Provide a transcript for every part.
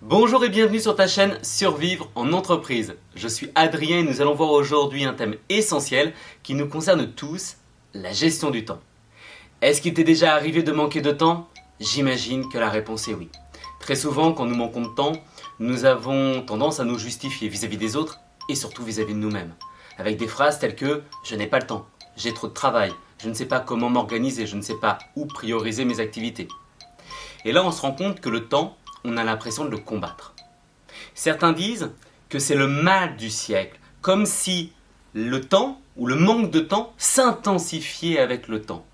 Bonjour et bienvenue sur ta chaîne Survivre en entreprise. Je suis Adrien et nous allons voir aujourd'hui un thème essentiel qui nous concerne tous, la gestion du temps. Est-ce qu'il t'est déjà arrivé de manquer de temps? J'imagine que la réponse est oui. Très souvent, quand nous manquons de temps, nous avons tendance à nous justifier vis-à-vis des autres et surtout vis-à-vis de nous-mêmes. Avec des phrases telles que « je n'ai pas le temps »,« j'ai trop de travail »,« je ne sais pas comment m'organiser »,« je ne sais pas où prioriser mes activités ». Et là, on se rend compte que le temps, on a l'impression de le combattre. Certains disent que c'est le mal du siècle, comme si le temps ou le manque de temps s'intensifiait avec le temps.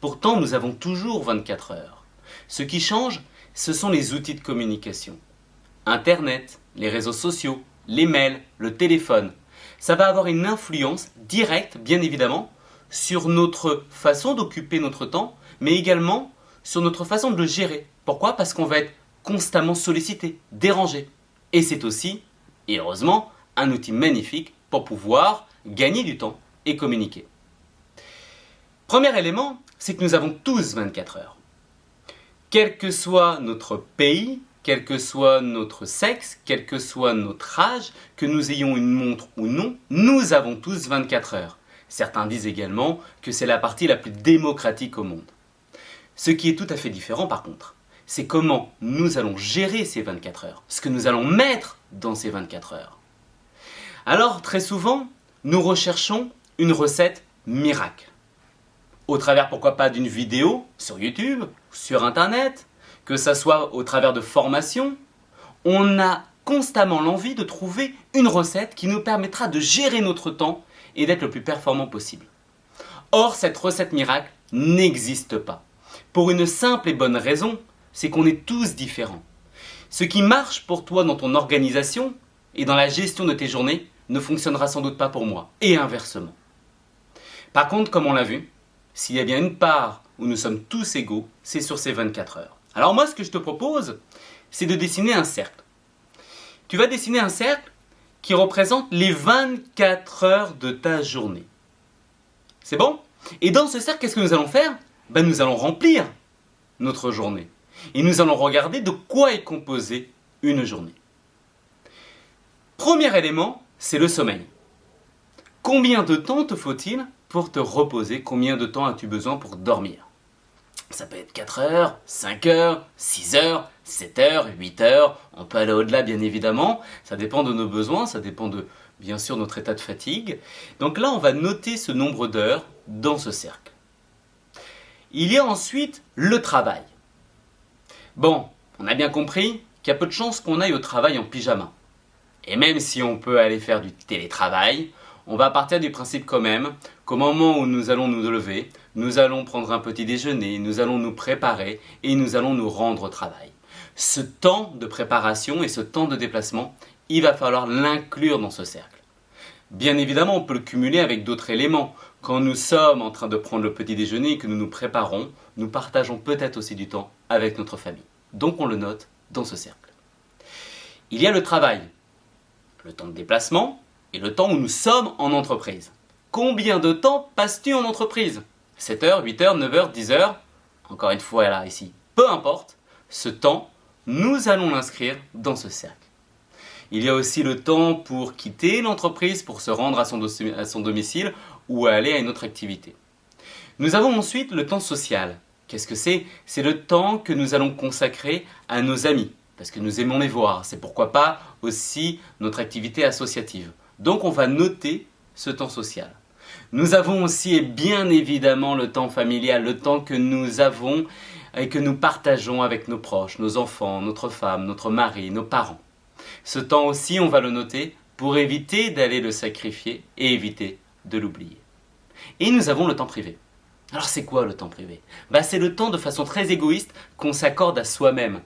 Pourtant, nous avons toujours 24 heures. Ce qui change, ce sont les outils de communication. Internet, les réseaux sociaux, les mails, le téléphone. Ça va avoir une influence directe, bien évidemment, sur notre façon d'occuper notre temps, mais également sur notre façon de le gérer. Pourquoi? Parce qu'on va être constamment sollicité, dérangé. Et c'est aussi, et heureusement, un outil magnifique pour pouvoir gagner du temps et communiquer. Premier élément, c'est que nous avons tous 24 heures. Quel que soit notre pays, quel que soit notre sexe, quel que soit notre âge, que nous ayons une montre ou non, nous avons tous 24 heures. Certains disent également que c'est la partie la plus démocratique au monde. Ce qui est tout à fait différent par contre, c'est comment nous allons gérer ces 24 heures, ce que nous allons mettre dans ces 24 heures. Alors, très souvent, nous recherchons une recette miracle. Au travers, pourquoi pas, d'une vidéo sur YouTube, sur Internet, que ça soit au travers de formations, on a constamment l'envie de trouver une recette qui nous permettra de gérer notre temps et d'être le plus performant possible. Or, cette recette miracle n'existe pas. Pour une simple et bonne raison, c'est qu'on est tous différents. Ce qui marche pour toi dans ton organisation et dans la gestion de tes journées ne fonctionnera sans doute pas pour moi, et inversement. Par contre, comme on l'a vu, s'il y a bien une part où nous sommes tous égaux, c'est sur ces 24 heures. Alors moi, ce que je te propose, c'est de dessiner un cercle. Tu vas dessiner un cercle qui représente les 24 heures de ta journée. C'est bon? Et dans ce cercle, qu'est-ce que nous allons faire? Nous allons remplir notre journée. Et nous allons regarder de quoi est composée une journée. Premier élément, c'est le sommeil. Combien de temps te faut-il pour te reposer? Combien de temps as-tu besoin pour dormir? Ça peut être 4 heures, 5 heures, 6 heures, 7 heures, 8 heures. On peut aller au-delà, bien évidemment. Ça dépend de nos besoins, ça dépend de, bien sûr, notre état de fatigue. Donc là, on va noter ce nombre d'heures dans ce cercle. Il y a ensuite le travail. Bon, on a bien compris qu'il y a peu de chances qu'on aille au travail en pyjama. Et même si on peut aller faire du télétravail, on va partir du principe quand même qu'au moment où nous allons nous lever, nous allons prendre un petit déjeuner, nous allons nous préparer et nous allons nous rendre au travail. Ce temps de préparation et ce temps de déplacement, il va falloir l'inclure dans ce cercle. Bien évidemment, on peut le cumuler avec d'autres éléments. Quand nous sommes en train de prendre le petit déjeuner et que nous nous préparons, nous partageons peut-être aussi du temps avec notre famille. Donc on le note dans ce cercle. Il y a le travail, le temps de déplacement et le temps où nous sommes en entreprise. Combien de temps passes-tu en entreprise? 7 heures, 8 heures, 9 heures, 10 heures? Encore une fois là, ici, peu importe, ce temps, nous allons l'inscrire dans ce cercle. Il y a aussi le temps pour quitter l'entreprise, pour se rendre à son domicile ou aller à une autre activité. Nous avons ensuite le temps social. Qu'est-ce que c'est? C'est le temps que nous allons consacrer à nos amis, parce que nous aimons les voir. C'est pourquoi pas aussi notre activité associative. Donc on va noter ce temps social. Nous avons aussi et bien évidemment le temps familial, le temps que nous avons et que nous partageons avec nos proches, nos enfants, notre femme, notre mari, nos parents. Ce temps aussi, on va le noter pour éviter d'aller le sacrifier et éviter de l'oublier. Et nous avons le temps privé. Alors c'est quoi le temps privé? C'est le temps de façon très égoïste qu'on s'accorde à soi-même.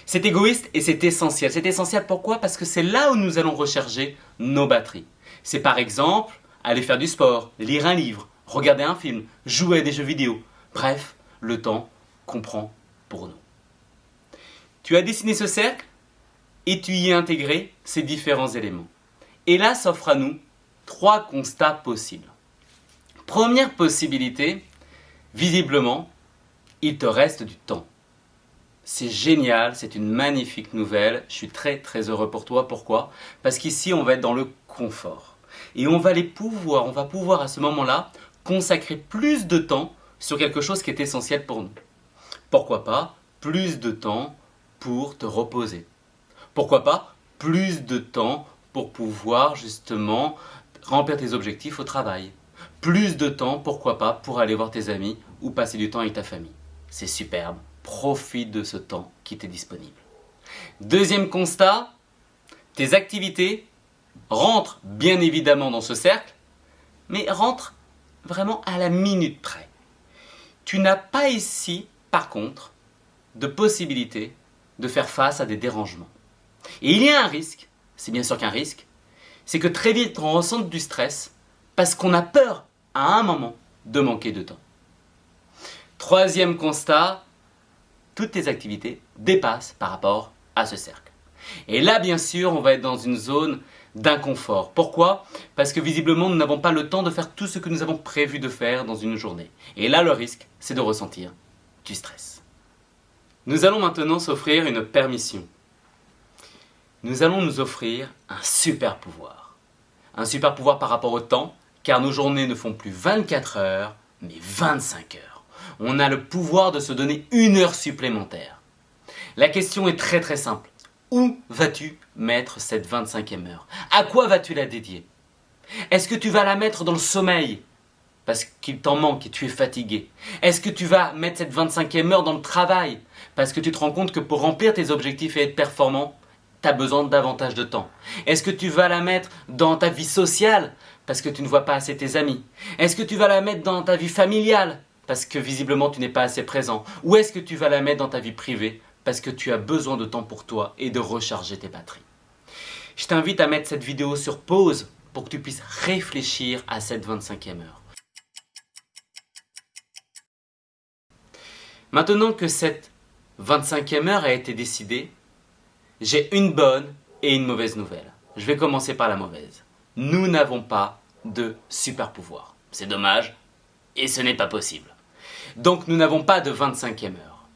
C'est égoïste et c'est essentiel. C'est essentiel pourquoi? Parce que c'est là où nous allons recharger nos batteries. C'est par exemple aller faire du sport, lire un livre, regarder un film, jouer à des jeux vidéo. Bref, le temps qu'on prend pour nous. Tu as dessiné ce cercle et tu y as intégré ces différents éléments. Et là s'offrent à nous 3 constats possibles. Première possibilité, visiblement, il te reste du temps. c'est génial, c'est une magnifique nouvelle. Je suis très très heureux pour toi. Pourquoi? Parce qu'ici, on va être dans le confort. Et on va pouvoir à ce moment-là consacrer plus de temps sur quelque chose qui est essentiel pour nous. Pourquoi pas plus de temps pour te reposer? Pourquoi pas plus de temps pour pouvoir justement remplir tes objectifs au travail? Plus de temps, pourquoi pas, pour aller voir tes amis ou passer du temps avec ta famille? C'est superbe, profite de ce temps qui t'est disponible. Deuxième constat, tes activités rentrent bien évidemment dans ce cercle, mais rentrent vraiment à la minute près. Tu n'as pas ici, par contre, de possibilité de faire face à des dérangements. Et il y a un risque, c'est bien sûr qu'un risque, c'est que très vite on ressente du stress parce qu'on a peur à un moment de manquer de temps. Troisième constat, toutes tes activités dépassent par rapport à ce cercle. Et là, bien sûr, on va être dans une zone d'inconfort. Pourquoi? Parce que visiblement, nous n'avons pas le temps de faire tout ce que nous avons prévu de faire dans une journée. Et là, le risque, c'est de ressentir du stress. Nous allons maintenant s'offrir une permission. Nous allons nous offrir un super pouvoir. Un super pouvoir par rapport au temps, car nos journées ne font plus 24 heures, mais 25 heures. On a le pouvoir de se donner 1 heure supplémentaire. La question est très très simple. Où vas-tu mettre cette 25e heure? À quoi vas-tu la dédier? Est-ce que tu vas la mettre dans le sommeil parce qu'il t'en manque et tu es fatigué? Est-ce que tu vas mettre cette 25e heure dans le travail parce que tu te rends compte que pour remplir tes objectifs et être performant, tu as besoin de davantage de temps? Est-ce que tu vas la mettre dans ta vie sociale parce que tu ne vois pas assez tes amis? Est-ce que tu vas la mettre dans ta vie familiale parce que visiblement tu n'es pas assez présent? Ou est-ce que tu vas la mettre dans ta vie privée parce que tu as besoin de temps pour toi et de recharger tes batteries? Je t'invite à mettre cette vidéo sur pause pour que tu puisses réfléchir à cette 25e heure. Maintenant que cette 25e heure a été décidée, j'ai une bonne et une mauvaise nouvelle. Je vais commencer par la mauvaise. Nous n'avons pas de super pouvoir. C'est dommage et ce n'est pas possible. Donc nous n'avons pas de 25e heure.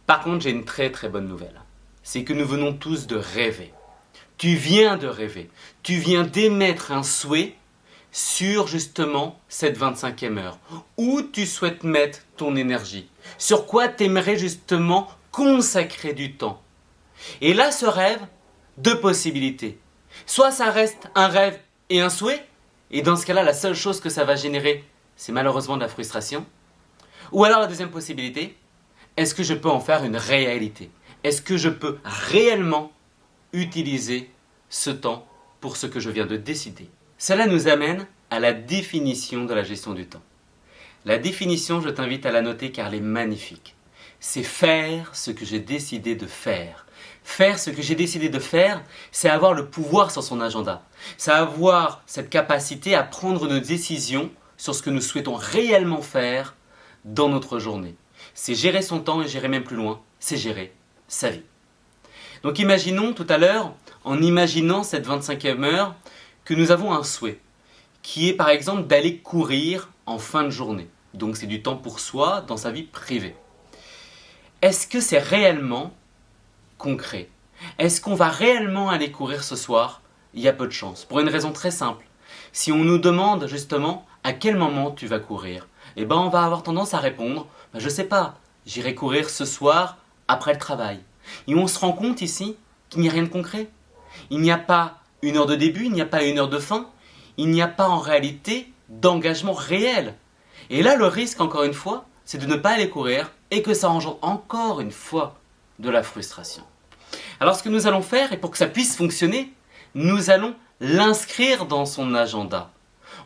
Par contre, j'ai une très très bonne nouvelle. C'est que nous venons tous de rêver. Tu viens de rêver. Tu viens d'émettre un souhait sur justement cette 25e heure. Où tu souhaites mettre ton énergie? Sur quoi tu aimerais justement consacrer du temps? Et là, ce rêve, 2 possibilités. Soit ça reste un rêve et un souhait, et dans ce cas-là, la seule chose que ça va générer, c'est malheureusement de la frustration. Ou alors la deuxième possibilité, est-ce que je peux en faire une réalité? Est-ce que je peux réellement utiliser ce temps pour ce que je viens de décider? Cela nous amène à la définition de la gestion du temps. La définition, je t'invite à la noter car elle est magnifique. C'est faire ce que j'ai décidé de faire. Faire ce que j'ai décidé de faire, c'est avoir le pouvoir sur son agenda. C'est avoir cette capacité à prendre nos décisions sur ce que nous souhaitons réellement faire dans notre journée. C'est gérer son temps et gérer même plus loin, c'est gérer sa vie. Donc imaginons tout à l'heure, en imaginant cette 25e heure, que nous avons un souhait, qui est par exemple d'aller courir en fin de journée. Donc c'est du temps pour soi dans sa vie privée. Est-ce que c'est réellement concret? Est-ce qu'on va réellement aller courir ce soir? Il y a peu de chance, pour une raison très simple. Si on nous demande justement à quel moment tu vas courir, on va avoir tendance à répondre, je sais pas, j'irai courir ce soir après le travail. Et on se rend compte ici qu'il n'y a rien de concret. Il n'y a pas 1 heure de début, il n'y a pas 1 heure de fin, il n'y a pas en réalité d'engagement réel. Et là, le risque, encore une fois, c'est de ne pas aller courir et que ça engendre encore une fois de la frustration. Alors ce que nous allons faire, et pour que ça puisse fonctionner, nous allons l'inscrire dans son agenda.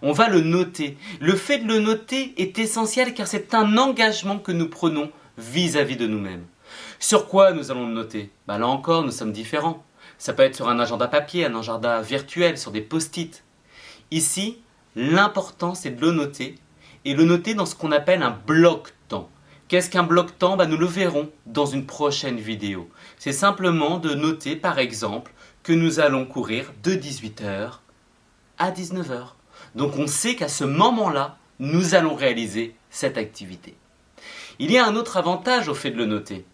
On va le noter. Le fait de le noter est essentiel car c'est un engagement que nous prenons vis-à-vis de nous-mêmes. Sur quoi nous allons le noter? Là encore, nous sommes différents. Ça peut être sur un agenda papier, un agenda virtuel, sur des post-it. Ici, l'important c'est de le noter et le noter dans ce qu'on appelle un bloc-temps. Qu'est-ce qu'un bloc-temps? Nous le verrons dans une prochaine vidéo. C'est simplement de noter par exemple que nous allons courir de 18h à 19h. Donc on sait qu'à ce moment-là, nous allons réaliser cette activité. Il y a un autre avantage au fait de le noter.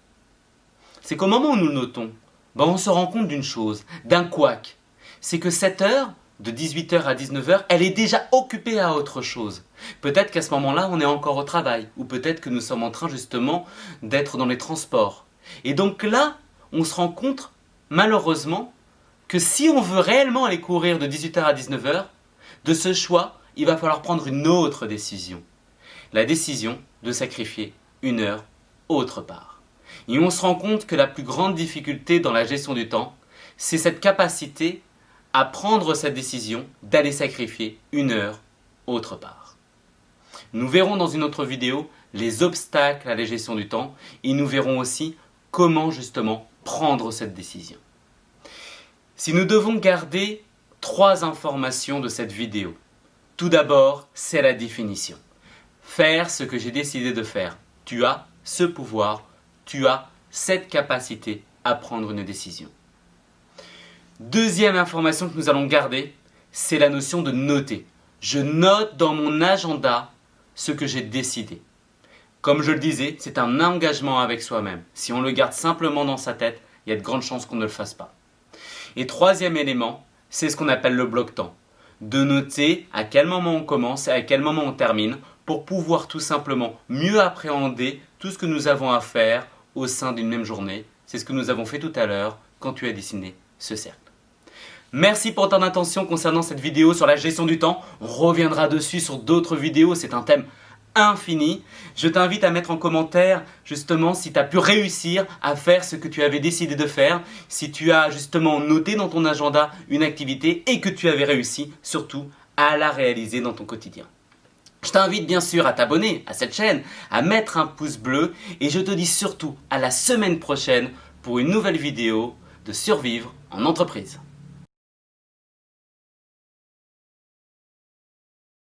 c'est qu'au moment où nous le notons, on se rend compte d'une chose, d'un couac. C'est que cette heure, de 18h à 19h, elle est déjà occupée à autre chose. Peut-être qu'à ce moment-là, on est encore au travail, ou peut-être que nous sommes en train justement d'être dans les transports. Et donc là, on se rend compte, malheureusement, que si on veut réellement aller courir de 18h à 19h, de ce choix, il va falloir prendre une autre décision. La décision de sacrifier une heure autre part. Et on se rend compte que la plus grande difficulté dans la gestion du temps, c'est cette capacité à prendre cette décision d'aller sacrifier une heure autre part. Nous verrons dans une autre vidéo les obstacles à la gestion du temps et nous verrons aussi comment justement prendre cette décision. Si nous devons garder 3 informations de cette vidéo, tout d'abord, c'est la définition. Faire ce que j'ai décidé de faire. Tu as ce pouvoir, tu as cette capacité à prendre une décision. Deuxième information que nous allons garder, c'est la notion de noter. Je note dans mon agenda ce que j'ai décidé. Comme je le disais, c'est un engagement avec soi-même. Si on le garde simplement dans sa tête, il y a de grandes chances qu'on ne le fasse pas. Et troisième élément, c'est ce qu'on appelle le bloc-temps. De noter à quel moment on commence et à quel moment on termine pour pouvoir tout simplement mieux appréhender tout ce que nous avons à faire au sein d'une même journée. C'est ce que nous avons fait tout à l'heure quand tu as dessiné ce cercle. Merci pour ton attention concernant cette vidéo sur la gestion du temps. On reviendra dessus sur d'autres vidéos, c'est un thème infini. Je t'invite à mettre en commentaire justement si tu as pu réussir à faire ce que tu avais décidé de faire, si tu as justement noté dans ton agenda une activité et que tu avais réussi surtout à la réaliser dans ton quotidien. Je t'invite bien sûr à t'abonner à cette chaîne, à mettre un pouce bleu et je te dis surtout à la semaine prochaine pour une nouvelle vidéo de survivre en entreprise.